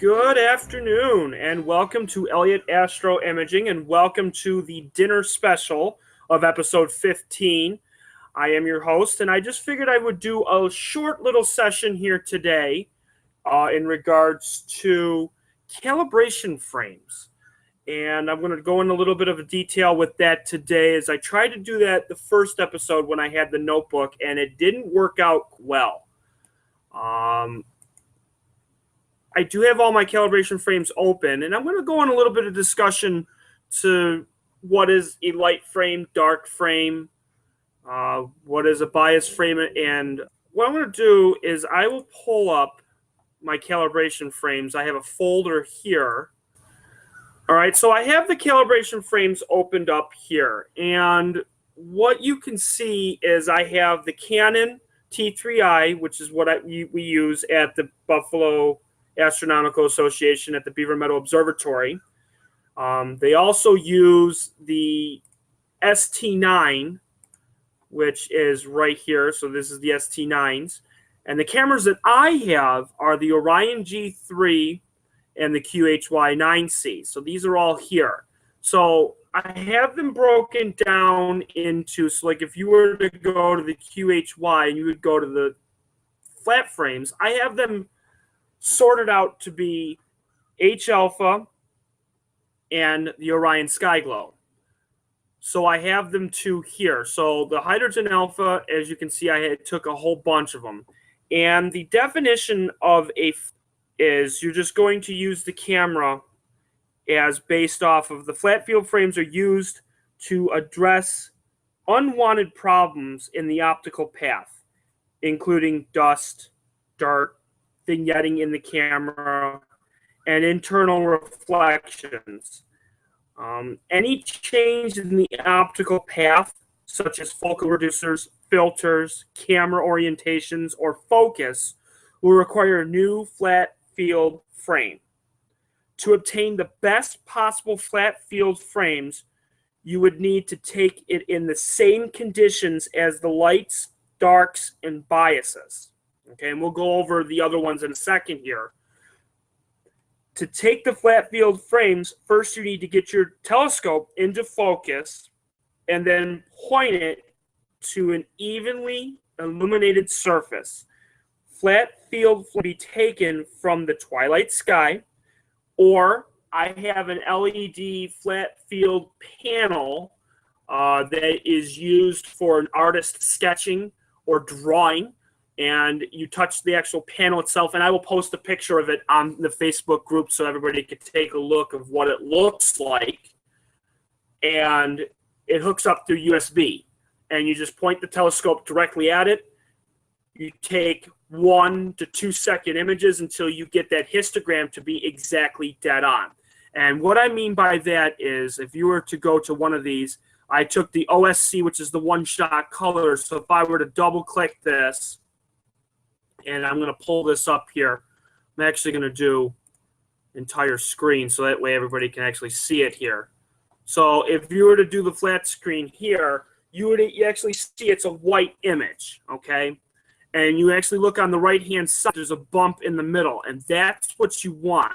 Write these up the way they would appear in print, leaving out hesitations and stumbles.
Good afternoon, and welcome to Elliott Astro-Imaging, and welcome to the dinner special of episode 15. I am your host, and I just figured I would do a short little session here today in regards to calibration frames. And I'm going to go in a little bit of a detail with that today, as I tried to do that the first episode when I had the notebook, and it didn't work out well. I do have all my calibration frames open, and I'm going to go in a little bit of discussion to what is a light frame, dark frame, what is a bias frame, and what I'm going to do is I will pull up my calibration frames. I have a folder here. All right, so I have the calibration frames opened up here, and what you can see is I have the Canon T3i, which is what we use at the Buffalo Astronomical Association at the Beaver, Meadow Observatory. They also use the ST9, which is right here. So this is the ST9s. And the cameras that I have are the Orion G3 and the QHY9C. So these are all here. So I have them broken down into, so like if you were to go to the QHY and you would go to the flat frames, I have them sorted out to be H alpha and the Orion Sky Glow. So I have them two here. So the hydrogen alpha, as you can see, I took a whole bunch of them. And the definition of is you're just going to use the camera as based off of the flat field frames are used to address unwanted problems in the optical path, including dust, dirt, vignetting in the camera, and internal reflections. Any change in the optical path, such as focal reducers, filters, camera orientations, or focus, will require a new flat field frame. To obtain the best possible flat field frames, you would need to take it in the same conditions as the lights, darks, and biases. Okay, and we'll go over the other ones in a second here. To take the flat field frames, first you need to get your telescope into focus and then point it to an evenly illuminated surface. Flat field will be taken from the twilight sky, or I have an LED flat field panel that is used for an artist sketching or drawing. And you touch the actual panel itself, and I will post a picture of it on the Facebook group so everybody can take a look of what it looks like. And it hooks up through USB, and you just point the telescope directly at it. You take 1 to 2 second images until you get that histogram to be exactly dead on. And what I mean by that is, if you were to go to one of these, I took the OSC, which is the one-shot color. So if I were to double-click this, and I'm going to pull this up here. I'm actually going to do entire screen so that way everybody can actually see it here. So if you were to do the flat screen here, you actually see it's a white image, okay? And you actually look on the right-hand side, there's a bump in the middle, and that's what you want.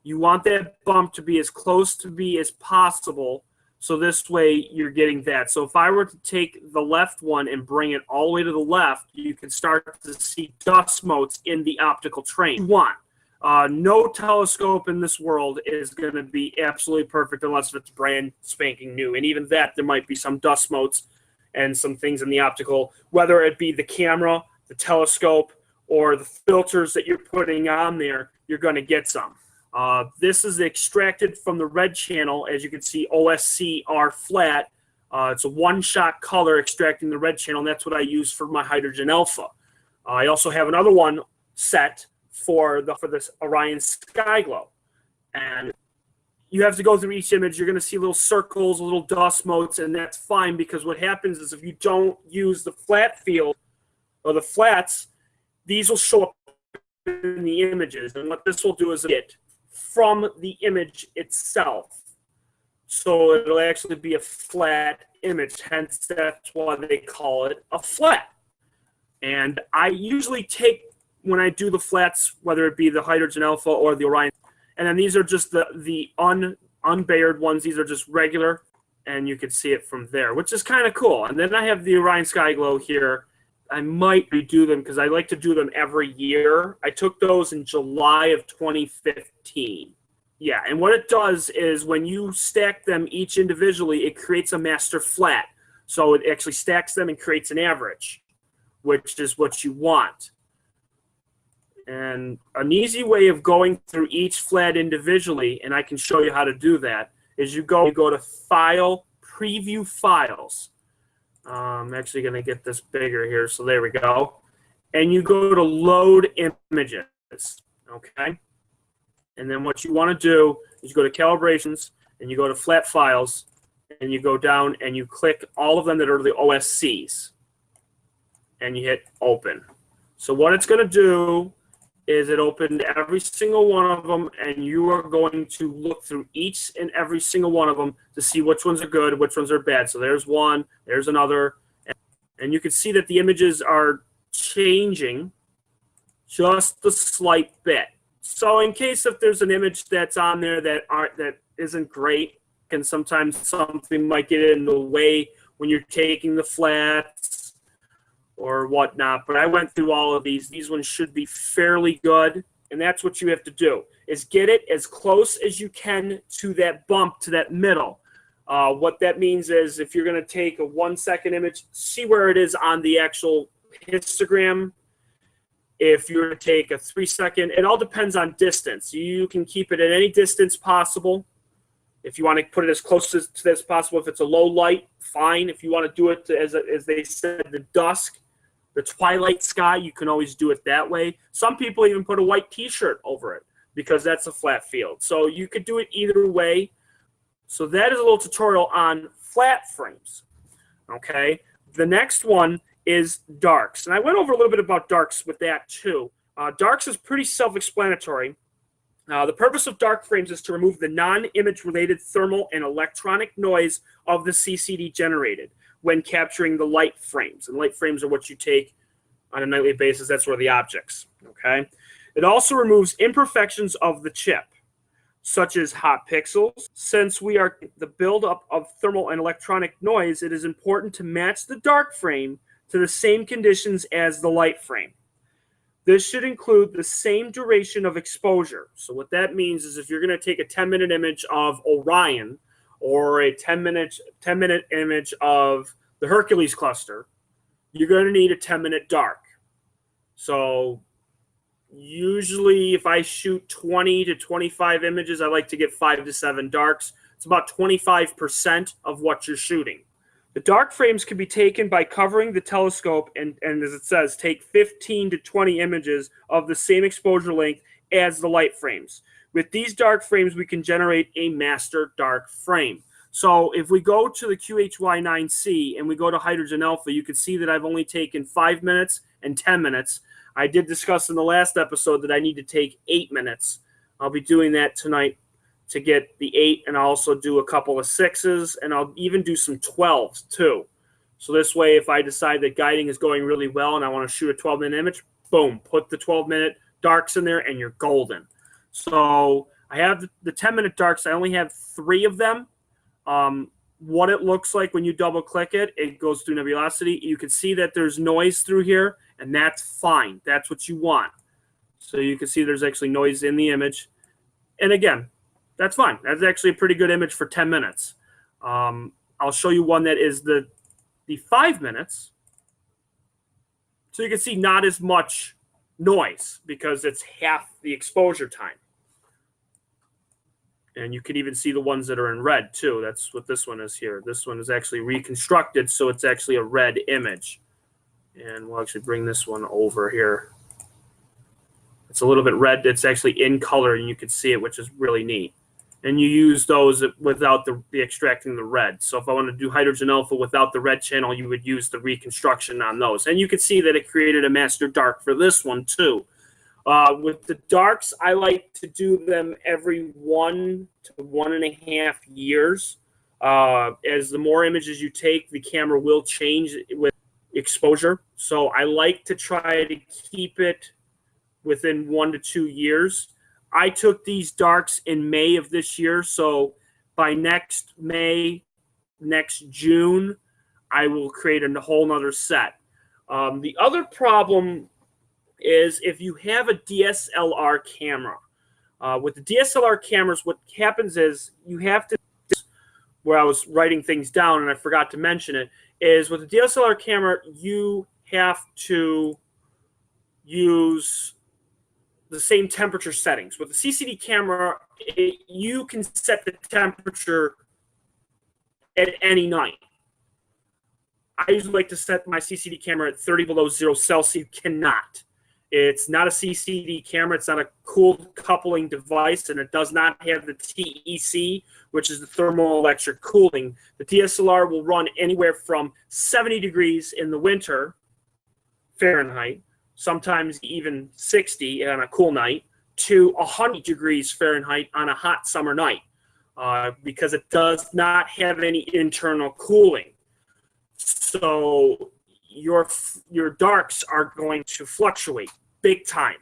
You want that bump to be as close to be as possible, so this way you're getting that. So if I were to take the left one and bring it all the way to the left, you can start to see dust motes in the optical train. You want. No telescope in this world is going to be absolutely perfect unless it's brand spanking new. And even that, there might be some dust motes and some things in the optical, whether it be the camera, the telescope, or the filters that you're putting on there, you're going to get some. This is extracted from the red channel. As you can see, OSC R flat. It's a one-shot color extracting the red channel, and that's what I use for my hydrogen alpha. I also have another one set for this Orion Sky Glow. And you have to go through each image. You're going to see little circles, little dust motes, and that's fine, because what happens is if you don't use the flat field or the flats, these will show up in the images. And what this will do is get from the image itself. So it'll actually be a flat image, hence that's why they call it a flat. And I usually take when I do the flats, whether it be the Hydrogen Alpha or the Orion. And then these are just the unbayered ones. These are just regular, and you can see it from there, which is kind of cool. And then I have the Orion Sky Glow here. I might redo them because I like to do them every year. I took those in July of 2015. Yeah, and what it does is when you stack them each individually, it creates a master flat. So it actually stacks them and creates an average, which is what you want. And an easy way of going through each flat individually, and I can show you how to do that, is you go to File, Preview Files. I'm actually going to get this bigger here, so there we go. And you go to Load Images, okay? And then what you want to do is you go to Calibrations, and you go to Flat Files, and you go down and you click all of them that are the OSCs, and you hit Open. So what it's going to do is it opened every single one of them, and you are going to look through each and every single one of them to see which ones are good, which ones are bad. So there's one, there's another, and you can see that the images are changing just a slight bit. So in case if there's an image that's on there that isn't great, and sometimes something might get in the way when you're taking the flats or whatnot, but I went through all of these. These ones should be fairly good, and that's what you have to do, is get it as close as you can to that bump, to that middle. What that means is if you're going to take a 1 second image, see where it is on the actual histogram. If you're to take a 3 second, it all depends on distance. You can keep it at any distance possible. If you want to put it as close to as possible, if it's a low light, fine. If you want to do it as they said, the dusk, the twilight sky, you can always do it that way. Some people even put a white t-shirt over it because that's a flat field. So you could do it either way. So that is a little tutorial on flat frames. Okay. The next one is darks. And I went over a little bit about darks with that too. Darks is pretty self-explanatory. The purpose of dark frames is to remove the non-image related thermal and electronic noise of the CCD generated when capturing the light frames. And light frames are what you take on a nightly basis. That's where the objects, okay? It also removes imperfections of the chip, such as hot pixels. Since we are the buildup of thermal and electronic noise, it is important to match the dark frame to the same conditions as the light frame. This should include the same duration of exposure. So what that means is if you're going to take a 10-minute image of Orion or a 10-minute image of the Hercules cluster, you're going to need a 10-minute dark. So usually if I shoot 20 to 25 images, I like to get 5 to 7 darks. It's about 25% of what you're shooting. The dark frames can be taken by covering the telescope and as it says, take 15 to 20 images of the same exposure length as the light frames. With these dark frames, we can generate a master dark frame. So if we go to the QHY9C and we go to Hydrogen Alpha, you can see that I've only taken 5 minutes and 10 minutes. I did discuss in the last episode that I need to take 8 minutes. I'll be doing that tonight to get the 8, and I'll also do a couple of 6s, and I'll even do some 12s too. So this way, if I decide that guiding is going really well and I want to shoot a 12-minute image, boom, put the 12-minute darks in there and you're golden. So I have the 10-minute darks. I only have 3 of them. What it looks like when you double click it, it goes through nebulosity. You can see that there's noise through here, and that's fine. That's what you want. So you can see there's actually noise in the image. And again, that's fine. That's actually a pretty good image for 10 minutes. I'll show you one that is the 5 minutes. So you can see not as much noise because it's half the exposure time. And you can even see the ones that are in red too. That's what this one is here. This one is actually reconstructed, so it's actually a red image. And we'll actually bring this one over here. It's a little bit red. It's actually in color, and you can see it, which is really neat. And you use those without the extracting the red. So if I want to do Hydrogen Alpha without the red channel, you would use the reconstruction on those. And you can see that it created a master dark for this one too. With the darks, I like to do them every 1 to 1.5 years. As the more images you take, the camera will change with exposure. So I like to try to keep it within 1 to 2 years. I took these darks in May of this year, so by next May, next June, I will create a whole nother set. The other problem is if you have a DSLR camera. With the DSLR cameras, what happens is you have to, where I was writing things down and I forgot to mention it, is with the DSLR camera, you have to use the same temperature settings. With the CCD camera, you can set the temperature at any night. I usually like to set my CCD camera at 30 below 0 Celsius. You cannot. It's not a CCD camera. It's not a cooled coupling device, and it does not have the TEC, which is the thermoelectric cooling. The DSLR will run anywhere from 70 degrees in the winter, Fahrenheit, sometimes even 60 on a cool night, to 100 degrees Fahrenheit on a hot summer night, because it does not have any internal cooling. So your darks are going to fluctuate big time.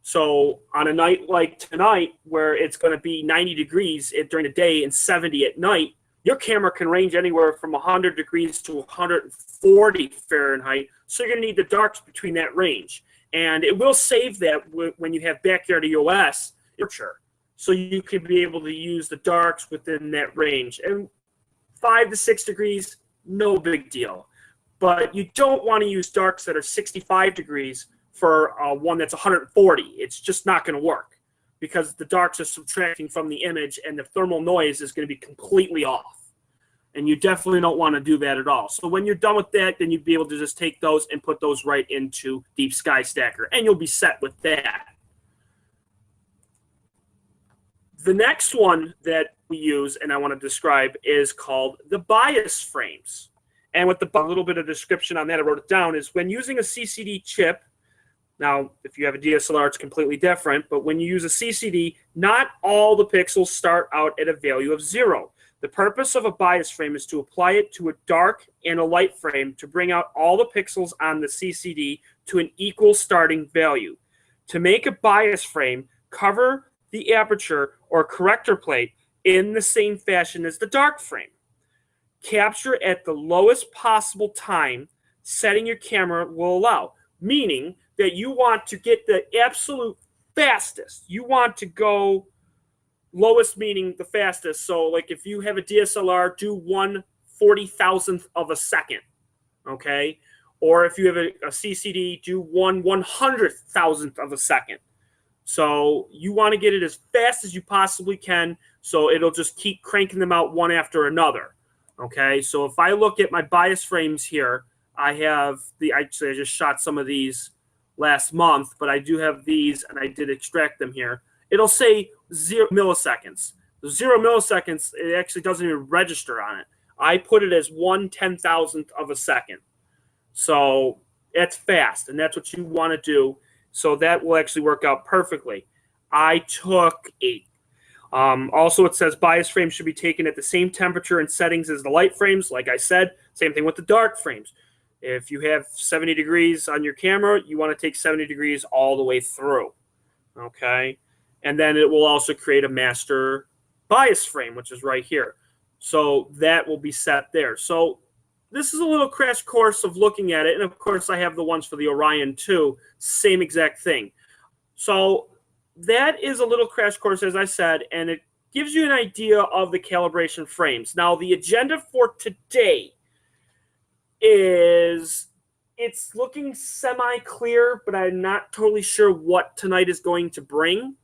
So on a night like tonight, where it's going to be 90 degrees during the day and 70 at night, your camera can range anywhere from 100 degrees to 140 Fahrenheit. So you're going to need the darks between that range. And it will save that when you have backyard EOS temperature. So you can be able to use the darks within that range. And 5 to 6 degrees, no big deal. But you don't want to use darks that are 65 degrees for one that's 140. It's just not going to work because the darks are subtracting from the image and the thermal noise is going to be completely off. And you definitely don't want to do that at all. So when you're done with that, then you'd be able to just take those and put those right into Deep Sky Stacker, and you'll be set with that. The next one that we use, and I want to describe, is called the bias frames. And with a little bit of description on that, I wrote it down, is when using a CCD chip, now if you have a DSLR, it's completely different, but when you use a CCD, not all the pixels start out at a value of 0. The purpose of a bias frame is to apply it to a dark and a light frame to bring out all the pixels on the CCD to an equal starting value. To make a bias frame, cover the aperture or corrector plate in the same fashion as the dark frame. Capture at the lowest possible time setting your camera will allow, meaning that you want to get the absolute fastest. You want to go lowest, meaning the fastest. So like if you have a DSLR, do 1/40,000th of a second, okay? Or if you have a CCD, do 1/100,000th of a second. So you want to get it as fast as you possibly can, so it'll just keep cranking them out one after another, okay? So if I look at my bias frames here, I have actually I just shot some of these last month, but I do have these, and I did extract them here. It'll say 0 milliseconds. The 0 milliseconds, it actually doesn't even register on it. I put it as 1/10,000th of a second. So it's fast, and that's what you want to do. So that will actually work out perfectly. I took 8. Also, it says bias frames should be taken at the same temperature and settings as the light frames. Like I said, same thing with the dark frames. If you have 70 degrees on your camera, you want to take 70 degrees all the way through, okay? And then it will also create a master bias frame, which is right here. So that will be set there. So this is a little crash course of looking at it. And of course, I have the ones for the Orion too. Same exact thing. So that is a little crash course, as I said, and it gives you an idea of the calibration frames. Now, the agenda for today is, it's looking semi-clear, but I'm not totally sure what tonight is going to bring.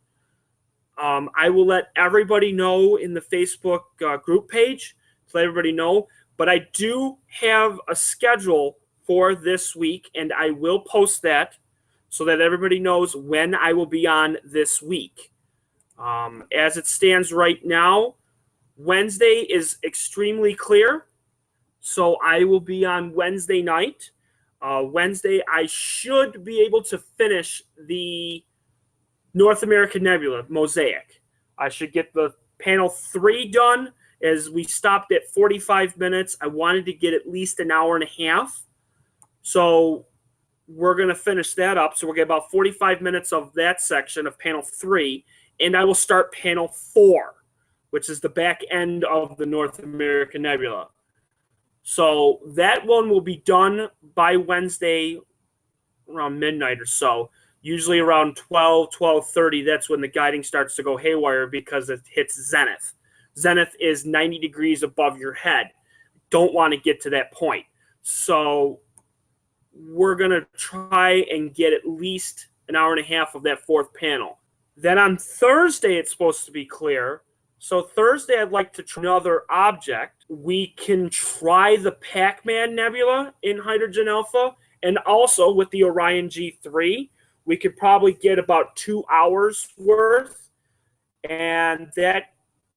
I will let everybody know in the Facebook group page to let everybody know. But I do have a schedule for this week, and I will post that so that everybody knows when I will be on this week. As it stands right now, Wednesday is extremely clear, so I will be on Wednesday night. Wednesday, I should be able to finish the North American Nebula Mosaic. I should get the panel 3 done, as we stopped at 45 minutes. I wanted to get at least an hour and a half. So we're going to finish that up. So we'll get about 45 minutes of that section of panel 3, and I will start panel 4, which is the back end of the North American Nebula. So that one will be done by Wednesday around midnight or so. Usually around 12, 12:30, that's when the guiding starts to go haywire because it hits zenith. Zenith is 90 degrees above your head. Don't want to get to that point. So we're going to try and get at least an hour and a half of that 4th panel. Then on Thursday, it's supposed to be clear. So Thursday, I'd like to try another object. We can try the Pac-Man Nebula in Hydrogen Alpha, and also with the Orion G3, we could probably get about 2 hours worth, and that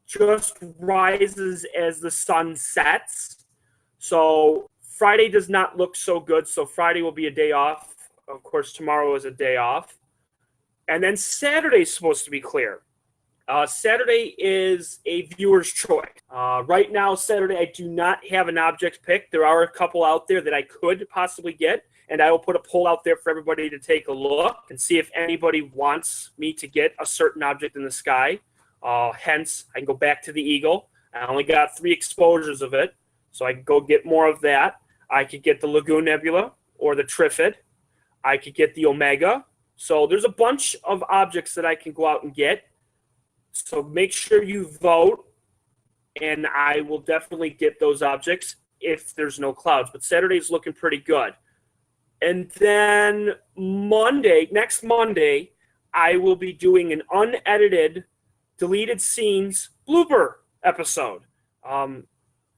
just rises as the sun sets. So Friday does not look so good, so Friday will be a day off. Of course, tomorrow is a day off. And then Saturday's supposed to be clear. Saturday is a viewer's choice. Right now, Saturday, I do not have an object picked. There are a couple out there that I could possibly get, and I will put a poll out there for everybody to take a look and see if anybody wants me to get a certain object in the sky. Hence, I can go back to the Eagle. I only got 3 exposures of it, so I can go get more of that. I could get the Lagoon Nebula or the Trifid. I could get the Omega. So there's a bunch of objects that I can go out and get. So make sure you vote, and I will definitely get those objects if there's no clouds. But Saturday's looking pretty good. And then next Monday, I will be doing an unedited, deleted scenes blooper episode.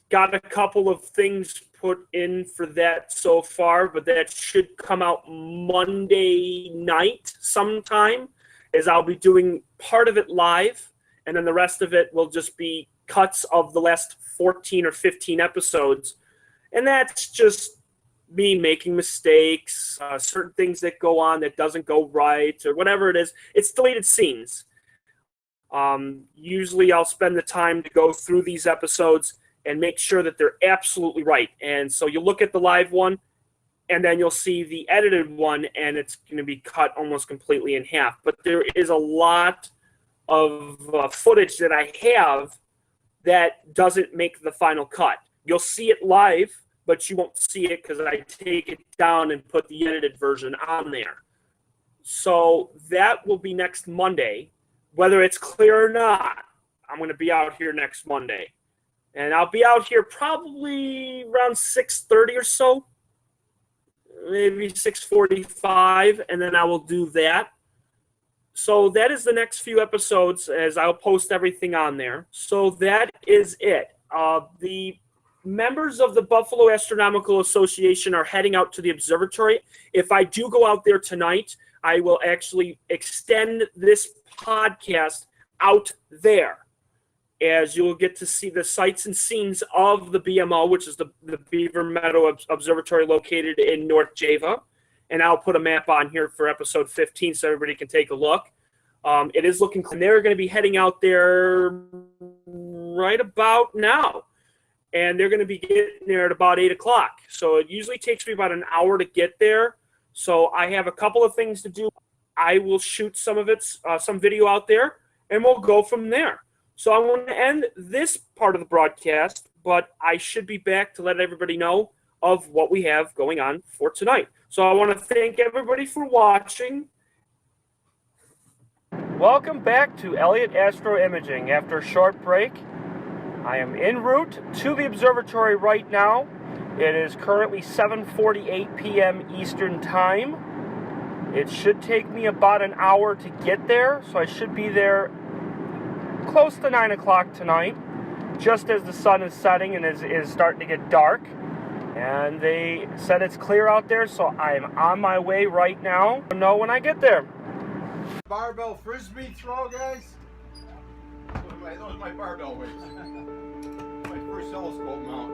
Got a couple of things put in for that so far, but that should come out Monday night sometime, as I'll be doing part of it live, and then the rest of it will just be cuts of the last 14 or 15 episodes. And that's just me making mistakes, certain things that go on that doesn't go right, or whatever it is. It's deleted scenes. Usually I'll spend the time to go through these episodes and make sure that they're absolutely right. And so you look at the live one, and then you'll see the edited one, and it's going to be cut almost completely in half. But there is a lot of footage that I have that doesn't make the final cut. You'll see it live, but you won't see it because I take it down and put the edited version on there. So that will be next Monday. Whether it's clear or not, I'm going to be out here next Monday. And I'll be out here probably around 6:30 or so, maybe 6:45, and then I will do that. So that is the next few episodes, as I'll post everything on there. So that is it. The members of the Buffalo Astronomical Association are heading out to the observatory. If I do go out there tonight, I will actually extend this podcast out there, as you'll get to see the sights and scenes of the BMO, which is the Beaver Meadow Observatory located in North Java. And I'll put a map on here for episode 15 so everybody can take a look. It is looking clean. They're going to be heading out there right about now. And they're going to be getting there at about 8 o'clock. So it usually takes me about an hour to get there. So I have a couple of things to do. I will shoot some of it, some video out there, and we'll go from there. So I'm going to end this part of the broadcast, but I should be back to let everybody know of what we have going on for tonight. So I want to thank everybody for watching. Welcome back to Elliott Astro-Imaging. After a short break, I am en route to the observatory right now. It is currently 7:48 p.m. Eastern Time. It should take me about an hour to get there, so I should be there close to 9 o'clock tonight, just as the sun is setting and is starting to get dark. And they said it's clear out there, so I am on my way right now. I'll know when I get there. Barbell frisbee throw, guys. Those are my barbell weights. My first telescope mount.